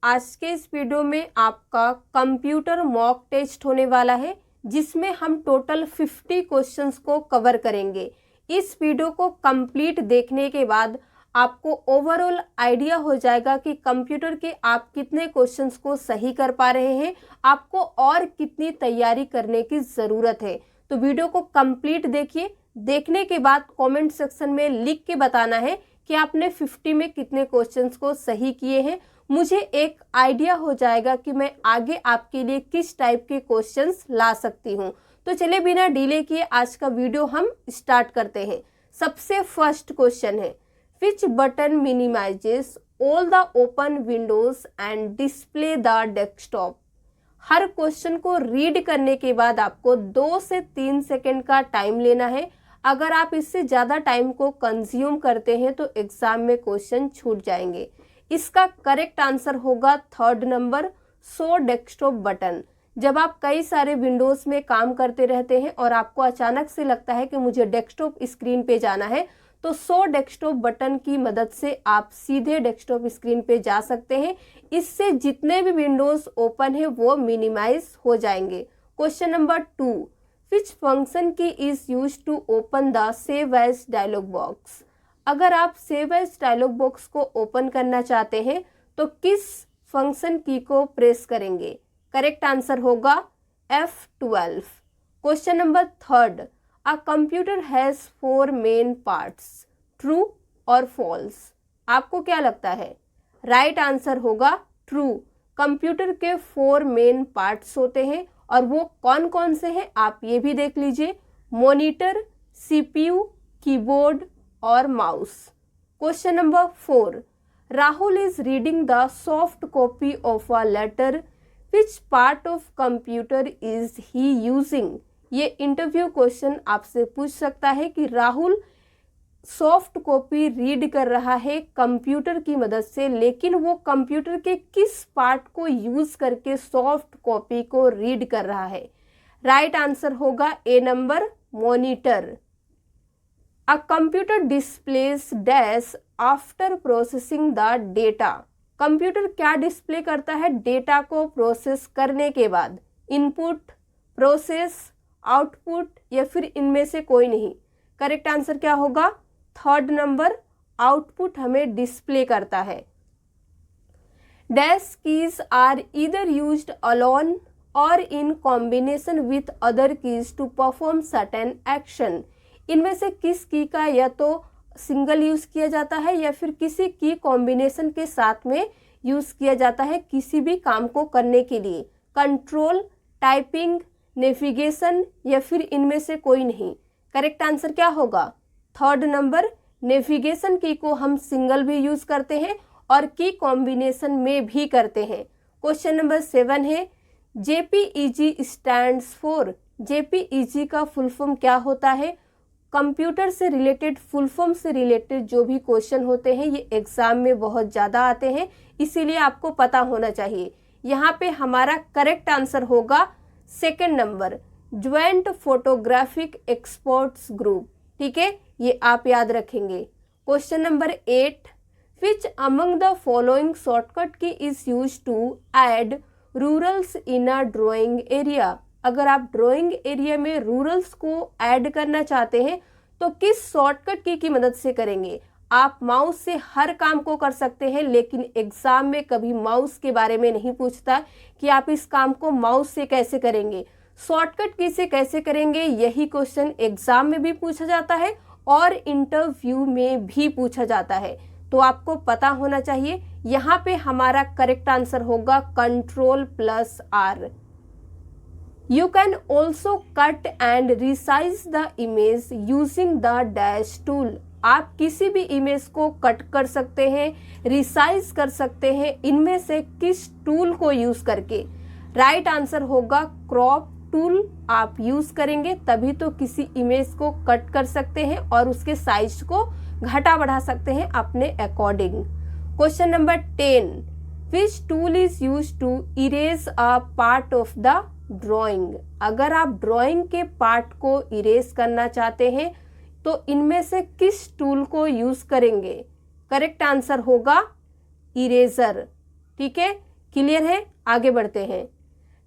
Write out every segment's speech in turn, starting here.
आज के इस वीडियो में आपका कंप्यूटर मॉक टेस्ट होने वाला है, जिसमें हम टोटल 50 क्वेश्चंस को कवर करेंगे। इस वीडियो को कंप्लीट देखने के बाद आपको ओवरऑल आइडिया हो जाएगा कि कंप्यूटर के आप कितने क्वेश्चंस को सही कर पा रहे हैं, आपको और कितनी तैयारी करने की ज़रूरत है। तो वीडियो को कंप्लीट देखिए। देखने के बाद कमेंट सेक्शन में लिख के बताना है कि आपने 50 में कितने क्वेश्चंस को सही किए हैं। मुझे एक आइडिया हो जाएगा कि मैं आगे आपके लिए किस टाइप के क्वेश्चंस ला सकती हूँ। तो चलिए बिना डिले किए आज का वीडियो हम स्टार्ट करते हैं। सबसे फर्स्ट क्वेश्चन है, which button minimizes all the open windows and display the desktop. हर क्वेश्चन को रीड करने के बाद आपको 2 से 3 सेकेंड का टाइम लेना है। अगर आप इससे ज़्यादा टाइम को कंज्यूम करते हैं तो एग्जाम में क्वेश्चन छूट जाएंगे। इसका करेक्ट आंसर होगा third number, show desktop button. जब आप कई सारे विंडोज़ में काम करते रहते हैं और आपको अचानक से लगता है कि मुझे डेस्कटॉप स्क्रीन पे जाना है, तो शो डेस्कटॉप बटन की मदद से आप सीधे डेस्कटॉप स्क्रीन पे जा सकते हैं। इससे जितने भी विंडोज़ ओपन है वो मिनिमाइज हो जाएंगे। Question number 2, which function key is use to open the save as dialog box. अगर आप सेव एज डायलॉग बॉक्स को ओपन करना चाहते हैं तो किस फंक्शन की को प्रेस करेंगे। करेक्ट आंसर होगा F12। Question number 3, a computer has 4 main parts, true और फॉल्स। आपको क्या लगता है? राइट आंसर होगा ट्रू। कंप्यूटर के 4 मेन पार्ट्स होते हैं और वो कौन कौन से हैं आप ये भी देख लीजिए, मॉनिटर, CPU, कीबोर्ड और mouse. Question number 4, Rahul is reading the soft copy of a letter, which part of computer is he using. ये इंटरव्यू क्वेश्चन आपसे पूछ सकता है कि राहुल सॉफ्ट कॉपी रीड कर रहा है कंप्यूटर की मदद से, लेकिन वो कंप्यूटर के किस पार्ट को यूज करके सॉफ्ट कॉपी को रीड कर रहा है। राइट आंसर होगा A number, monitor. A computer displays dash after processing the data. Computer क्या डिस्प्ले करता है डेटा को प्रोसेस करने के बाद? इनपुट, प्रोसेस, आउटपुट या फिर इनमें से कोई नहीं। करेक्ट आंसर क्या होगा? थर्ड नंबर, आउटपुट हमें डिस्प्ले करता है। Dash keys are either used alone और in combination with other keys to perform certain action. इनमें से किस की का या तो सिंगल यूज किया जाता है या फिर किसी की कॉम्बिनेशन के साथ में यूज किया जाता है किसी भी काम को करने के लिए? कंट्रोल, टाइपिंग, नेविगेशन या फिर इनमें से कोई नहीं। करेक्ट आंसर क्या होगा? थर्ड नंबर, नेविगेशन की को हम सिंगल भी यूज करते हैं और की कॉम्बिनेशन में भी करते हैं। क्वेश्चन नंबर 7 है, JPEG स्टैंड्स फॉर। JPEG का फुल फॉर्म क्या होता है? कंप्यूटर से रिलेटेड, फुल फॉर्म से रिलेटेड जो भी क्वेश्चन होते हैं ये एग्जाम में बहुत ज़्यादा आते हैं, इसीलिए आपको पता होना चाहिए। यहाँ पे हमारा करेक्ट आंसर होगा second number, joint photographic experts group. ठीक है, ये आप याद रखेंगे। Question number 8, which among the following shortcut key is use to add rulers in a drawing area. अगर आप ड्राइंग एरिया में रूरल्स को ऐड करना चाहते हैं तो किस शॉर्टकट की मदद से करेंगे? आप माउस से हर काम को कर सकते हैं, लेकिन एग्जाम में कभी माउस के बारे में नहीं पूछता कि आप इस काम को माउस से कैसे करेंगे, शॉर्टकट की से कैसे करेंगे। यही क्वेश्चन एग्जाम में भी पूछा जाता है और इंटरव्यू में भी पूछा जाता है, तो आपको पता होना चाहिए। यहाँ पे हमारा करेक्ट आंसर होगा Ctrl+R। You can also cut and resize the image using the dash tool। आप किसी भी इमेज को कट कर सकते हैं, रिसाइज कर सकते हैं, इनमें से किस टूल को यूज करके? राइट आंसर होगा क्रॉप टूल। आप यूज करेंगे तभी तो किसी इमेज को कट कर सकते हैं और उसके साइज को घटा बढ़ा सकते हैं अपने according. Question number 10, which tool is use to erase a part of the drawing. अगर आप ड्राइंग के पार्ट को इरेज करना चाहते हैं तो इनमें से किस टूल को यूज करेंगे? करेक्ट आंसर होगा इरेजर। ठीक है, क्लियर है? आगे बढ़ते हैं।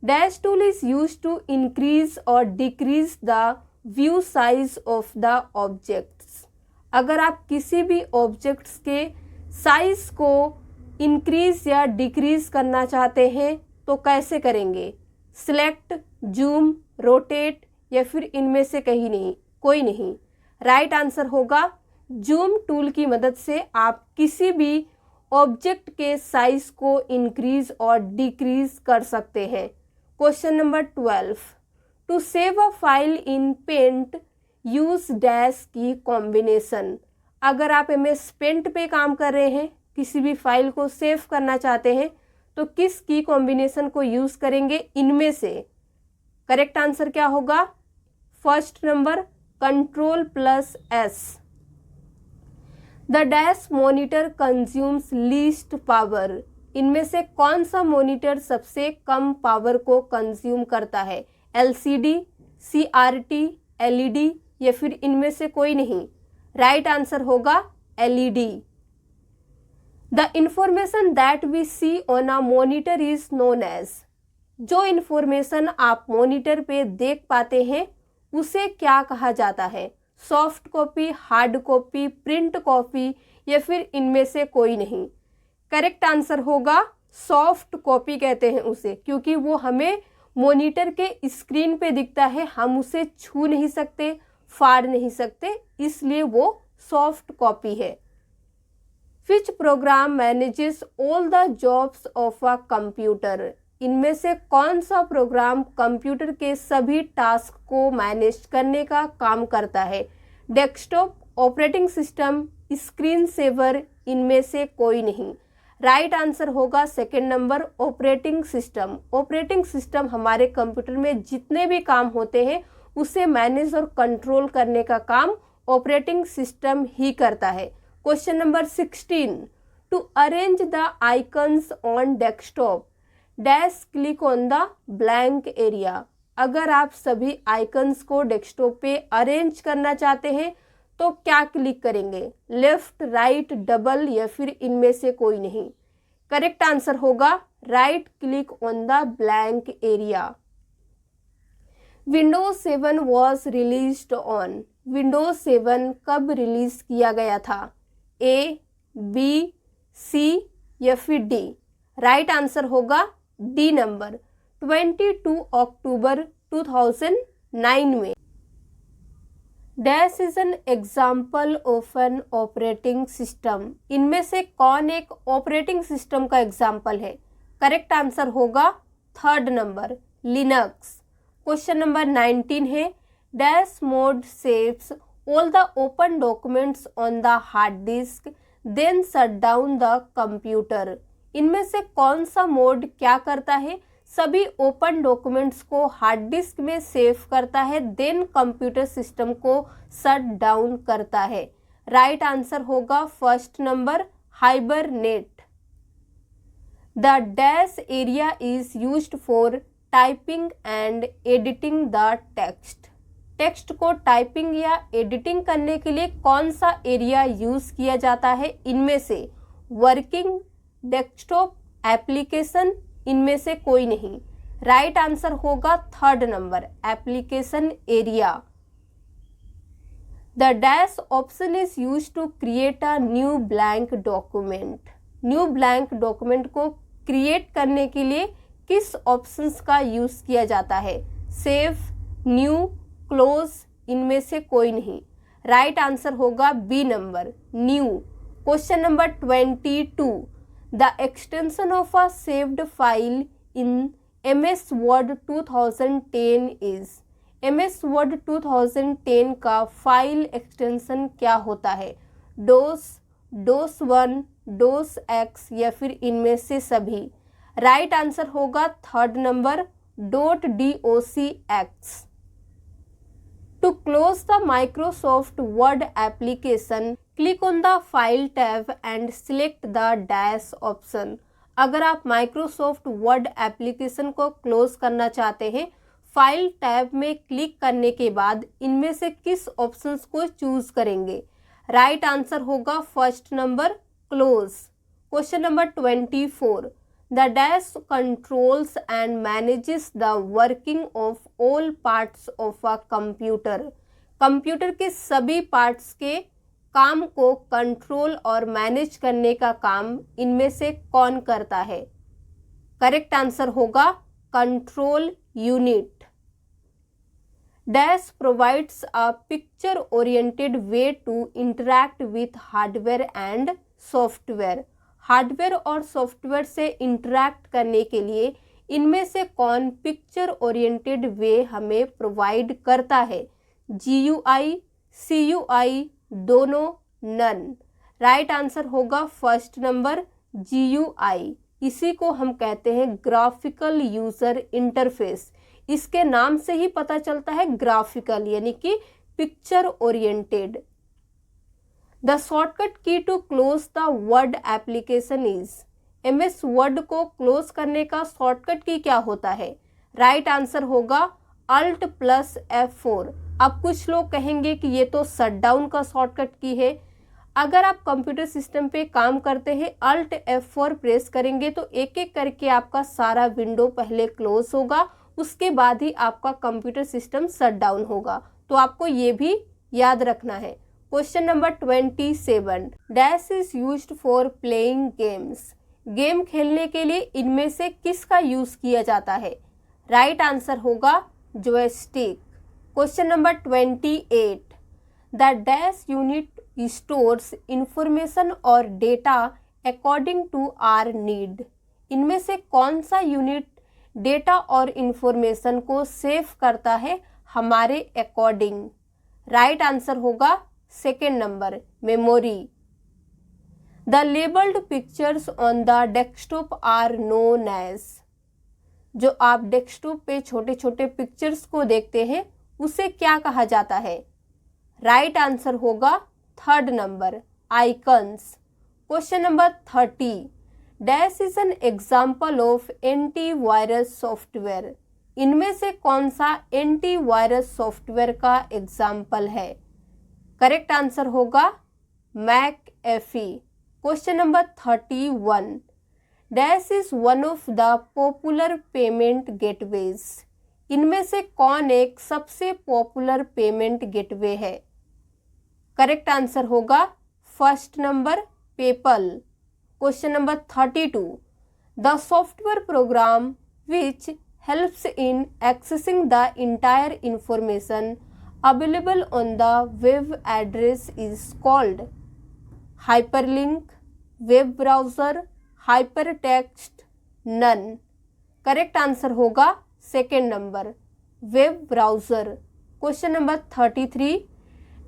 Dash tool is use to increase और decrease the view size of the objects. अगर आप किसी भी ऑब्जेक्ट्स के साइज को इंक्रीज या डिक्रीज करना चाहते हैं तो कैसे करेंगे? सिलेक्ट, जूम, रोटेट या फिर इनमें से कहीं नहीं, कोई नहीं। राइट आंसर होगा जूम टूल की मदद से आप किसी भी ऑब्जेक्ट के साइज को इंक्रीज और डिक्रीज कर सकते हैं। Question number 12, to save a file in paint use dash key combination. अगर आप MS पेंट पे काम कर रहे हैं, किसी भी फाइल को सेव करना चाहते हैं तो किस की कॉम्बिनेशन को यूज करेंगे? इनमें से करेक्ट आंसर क्या होगा? First number Ctrl+S। The dash monitor consumes least power. इनमें से कौन सा मॉनिटर सबसे कम पावर को कंज्यूम करता है? LCD, CRT, LED या फिर इनमें से कोई नहीं? राइट आंसर होगा LED। The information that we see on a monitor is known as. जो इंफॉर्मेशन आप मॉनिटर पे देख पाते हैं उसे क्या कहा जाता है? Soft copy, hard copy, print copy या फिर इनमें से कोई नहीं? करेक्ट आंसर होगा सॉफ्ट कॉपी कहते हैं उसे, क्योंकि वो हमें मॉनिटर के स्क्रीन पे दिखता है, हम उसे छू नहीं सकते, फाड़ नहीं सकते, इसलिए वो सॉफ्ट कॉपी है। विच programme manages all the jobs of a computer. इनमें से कौन सा प्रोग्राम कंप्यूटर के सभी टास्क को मैनेज करने का काम करता है? Desktop, operating system, screen saver, इनमें से कोई नहीं? राइट आंसर होगा second number operating system. Operating system हमारे कंप्यूटर में जितने भी काम होते हैं उसे मैनेज और कंट्रोल करने का काम ऑपरेटिंग सिस्टम ही करता है। Question number 16, to arrange the icons on desktop dash click on the blank area. अगर आप सभी आइकन्स को डेस्कटॉप पे अरेंज करना चाहते हैं तो क्या क्लिक करेंगे? लेफ्ट, राइट, डबल या फिर इनमें से कोई नहीं? करेक्ट आंसर होगा right click on the blank area. Windows 7 was released on. Windows 7 कब रिलीज किया गया था? A, B, C या फिर D? राइट आंसर होगा D नंबर 22 अक्टूबर 2009 में। Dash is an example of an operating system. इनमें से कौन एक ऑपरेटिंग सिस्टम का एग्जाम्पल है? करेक्ट आंसर होगा third number Linux. Question number 19 है, dash mode saves all the open documents on the hard disk then shut down the computer. इनमें से कौन सा मोड क्या करता है? सभी ओपन डॉक्यूमेंट्स को हार्ड डिस्क में सेव करता है, देन कंप्यूटर सिस्टम को शट डाउन करता है। राइट आंसर होगा first number hibernate. The dash area is used for typing and editing the text. Text को टाइपिंग या एडिटिंग करने के लिए कौन सा एरिया यूज किया जाता है? इनमें से वर्किंग, डेस्कटॉप, एप्लीकेशन, इनमें से कोई नहीं? राइट आंसर होगा third number application area. The dash option is use to create a new blank document. New blank document को क्रिएट करने के लिए किस ऑप्शंस का यूज किया जाता है? सेव, न्यू, क्लोज, इनमें से कोई नहीं? राइट आंसर होगा B number new. Question number 22, the extension of a saved file in MS Word 2010 is. MS Word 2010 का फाइल एक्सटेंशन क्या होता है? DOS, DOS1, DOSX या फिर इनमें से सभी? राइट आंसर होगा third number .docx। To close the Microsoft Word application, click on the File tab and select the dash option. अगर आप Microsoft Word एप्लीकेशन को क्लोज करना चाहते हैं, फाइल टैब में क्लिक करने के बाद इनमें से किस ऑप्शंस को चूज करेंगे? राइट आंसर होगा first number close. Question number 24, the dash controls and manages the working of all parts of a computer. Computer के सभी पार्ट्स के काम को कंट्रोल और मैनेज करने का काम इनमें से कौन करता है? करेक्ट आंसर होगा control unit. Dash provides a picture oriented way to interact with hardware and software. Hardware और सॉफ्टवेयर से इंटरैक्ट करने के लिए इनमें से कौन पिक्चर ओरिएंटेड वे हमें प्रोवाइड करता है? GUI, CUI, दोनों, नन। राइट आंसर होगा फर्स्ट नंबर GUI। इसी को हम कहते हैं ग्राफिकल यूजर इंटरफेस। इसके नाम से ही पता चलता है ग्राफिकल यानी कि picture oriented. The shortcut key to close the word application is. MS word को क्लोज करने का शॉर्टकट की क्या होता है? राइट आंसर होगा Alt+F4। अब कुछ लोग कहेंगे कि ये तो शटडाउन का शॉर्टकट की है। अगर आप कंप्यूटर सिस्टम पे काम करते हैं Alt+F4 प्रेस करेंगे तो एक एक करके आपका सारा विंडो पहले क्लोज होगा, उसके बाद ही आपका कंप्यूटर सिस्टम शटडाउन होगा। तो आपको ये भी याद रखना है। Question number 27, dash is used for playing games. Game खेलने के लिए इनमें से किसका यूज किया जाता है? राइट आंसर होगा joystick. Question number 28, the dash unit stores information और data according to our need. इनमें से कौन सा यूनिट डेटा और इंफॉर्मेशन को सेव करता है हमारे अकॉर्डिंग? राइट आंसर होगा second number memory. The labelled pictures on the desktop are known as. जो आप डेस्कटॉप पे छोटे छोटे पिक्चर्स को देखते हैं उसे क्या कहा जाता है? राइट आंसर होगा third number icons. Question number 30, dash is an example of antivirus software. इनमें से कौन सा एंटीवायरस सॉफ्टवेयर का एग्जाम्पल है? करेक्ट आंसर होगा McAfee। Question number 31, dash is one of the popular payment gateways. इनमें से कौन एक सबसे पॉपुलर पेमेंट गेटवे है? करेक्ट आंसर होगा first number PayPal. Question number 32, the software program which helps in accessing the entire information available on the web address is called? hyperlink, web browser, hypertext, none। Correct answer होगा second number web browser. Question number 33,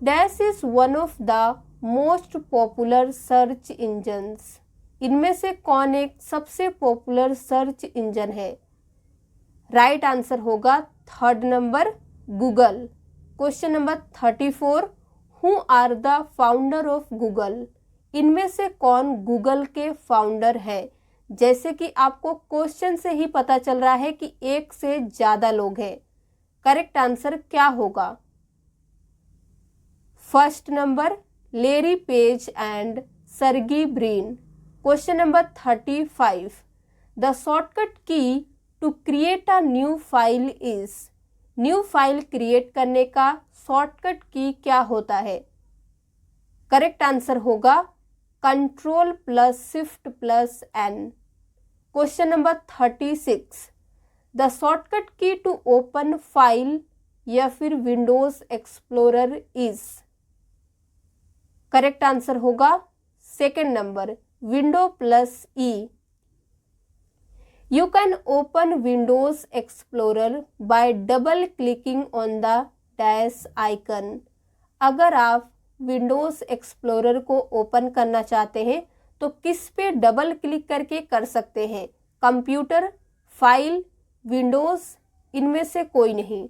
dash is one of the most popular search engines. इनमें से कौन एक सबसे popular search engine है? Right answer होगा third number Google. Question number 34, who are the founder of Google. इनमें से कौन गूगल के फाउंडर है? जैसे कि आपको क्वेश्चन से ही पता चल रहा है कि एक से ज्यादा लोग हैं। करेक्ट आंसर क्या होगा? First number Larry Page and Sergey Brin. Question number 35, the shortcut key to create a new file is. New file create करने का शॉर्टकट की क्या होता है? करेक्ट आंसर होगा Ctrl+Shift+N। Question number 36, the shortcut key to open file या फिर Windows Explorer is. Correct answer होगा second number Window+E। You can open Windows Explorer by double clicking on the dash icon। अगर आप Windows Explorer को open करना चाहते हैं तो किस पे डबल क्लिक करके कर सकते हैं? कंप्यूटर, फाइल, विंडोज, इनमें से कोई नहीं।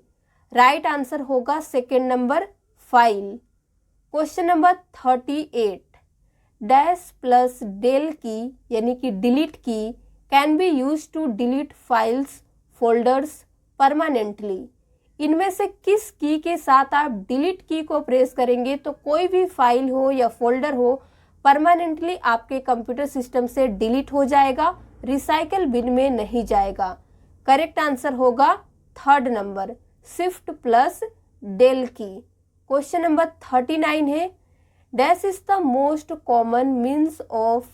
राइट आंसर होगा second number file. Question number 38, dash plus del key यानी कि delete key can be use to delete files folders permanently. इनमें से किस की के साथ आप डिलीट की को प्रेस करेंगे तो कोई भी फाइल हो या फोल्डर हो परमानेंटली आपके कंप्यूटर सिस्टम से डिलीट हो जाएगा? रिसाइकल बिन में नहीं जाएगा। करेक्ट आंसर होगा third number, shift plus del key. Question number 39 है, dash is the most common means of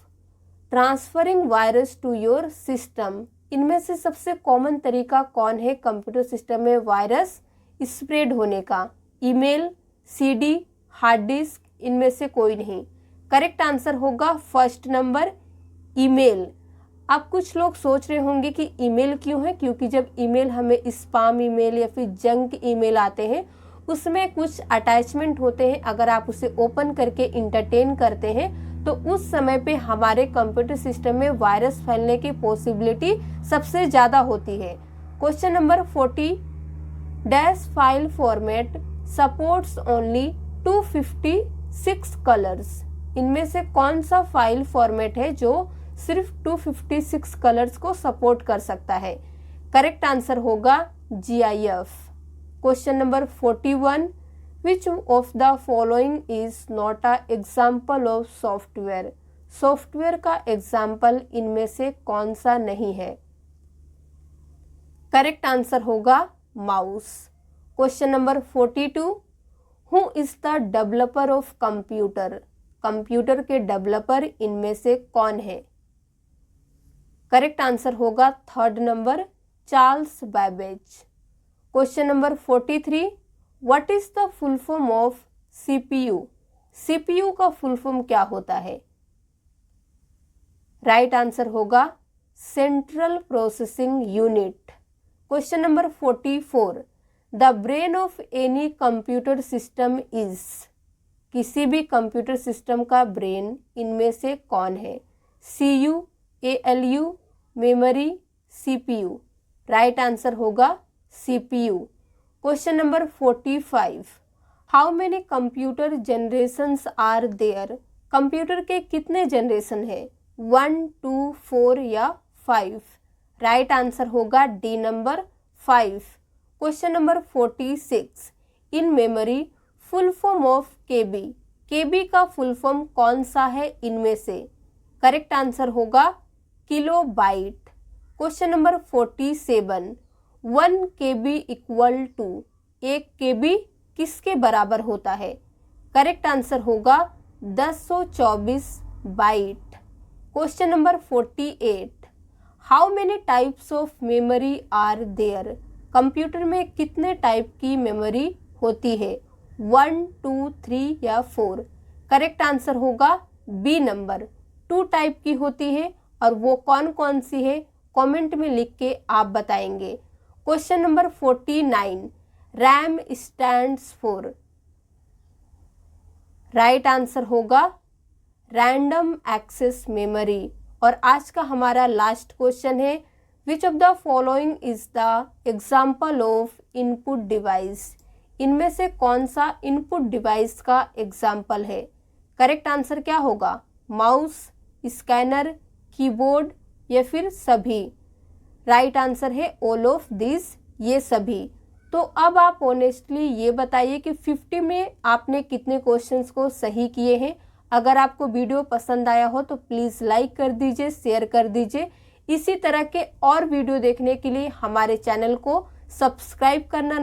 transferring virus to your system. इनमें से सबसे कॉमन तरीका कौन है कंप्यूटर सिस्टम में वायरस स्प्रेड होने का? ईमेल, सीडी, हार्ड डिस्क, इनमें से कोई नहीं। करेक्ट आंसर होगा फर्स्ट नंबर, ईमेल। अब कुछ लोग सोच रहे होंगे कि ईमेल क्यों है, क्योंकि जब ईमेल हमें स्पैम ईमेल या फिर जंक ईमेल आते हैं उसमें कुछ अटैचमेंट होते हैं, अगर आप उसे ओपन करके इंटरटेन करते हैं तो उस समय पे हमारे कंप्यूटर सिस्टम में वायरस फैलने की पॉसिबिलिटी सबसे ज़्यादा होती है। Question number 40, dash file format supports only 256 colours. इनमें से कौन सा फाइल फॉर्मेट है जो सिर्फ 256 कलर्स को सपोर्ट कर सकता है? करेक्ट आंसर होगा GIF। Question number 41, which of the following is not a example of software. Software का एग्जाम्पल इनमें से कौन सा नहीं है? करेक्ट आंसर होगा mouse. Question number 42, who is the developer of computer. Computer के डेवलपर इनमें से कौन है? करेक्ट आंसर होगा third number, Charles Babbage. Question number 43, what is the full form of CPU। CPU का फुल फॉर्म क्या होता है? राइट आंसर होगा central processing unit. Question number 44, the brain of any computer system is. किसी भी computer system का brain इनमें से कौन है? CU, ALU, memory, CPU। Right answer होगा CPU। Question number 45, how many computer generations are there. Computer के कितने जनरेशन है? 1, 2, 4 या 5? राइट आंसर होगा D number 5। Question number 46, in memory full form of KB। KB का फुल फॉर्म कौन सा है इनमें से? करेक्ट आंसर होगा kilobyte. Question number 47, 1 KB equal to, 1 KB किसके बराबर होता है? करेक्ट आंसर होगा 1024 byte. Question number 48, how many types of memory are there. Computer में कितने टाइप की मेमोरी होती है? 1, 2, 3 या 4? करेक्ट आंसर होगा B नंबर, 2 टाइप की होती है, और वो कौन कौन सी है कमेंट में लिख के आप बताएंगे। Question number 49, RAM stands for. Right answer होगा रैंडम एक्सेस मेमोरी। और आज का हमारा लास्ट क्वेश्चन है, which of the following is the example of input device. इनमें से कौन सा इनपुट डिवाइस का एग्जाम्पल है? करेक्ट आंसर क्या होगा? माउस, स्कैनर, कीबोर्ड या फिर सभी? राइट आंसर है ऑल ऑफ दिस, ये सभी। तो अब आप ऑनेस्टली ये बताइए कि 50 में आपने कितने क्वेश्चंस को सही किए हैं। अगर आपको वीडियो पसंद आया हो तो प्लीज़ लाइक कर दीजिए, शेयर कर दीजिए। इसी तरह के और वीडियो देखने के लिए हमारे चैनल को सब्सक्राइब करना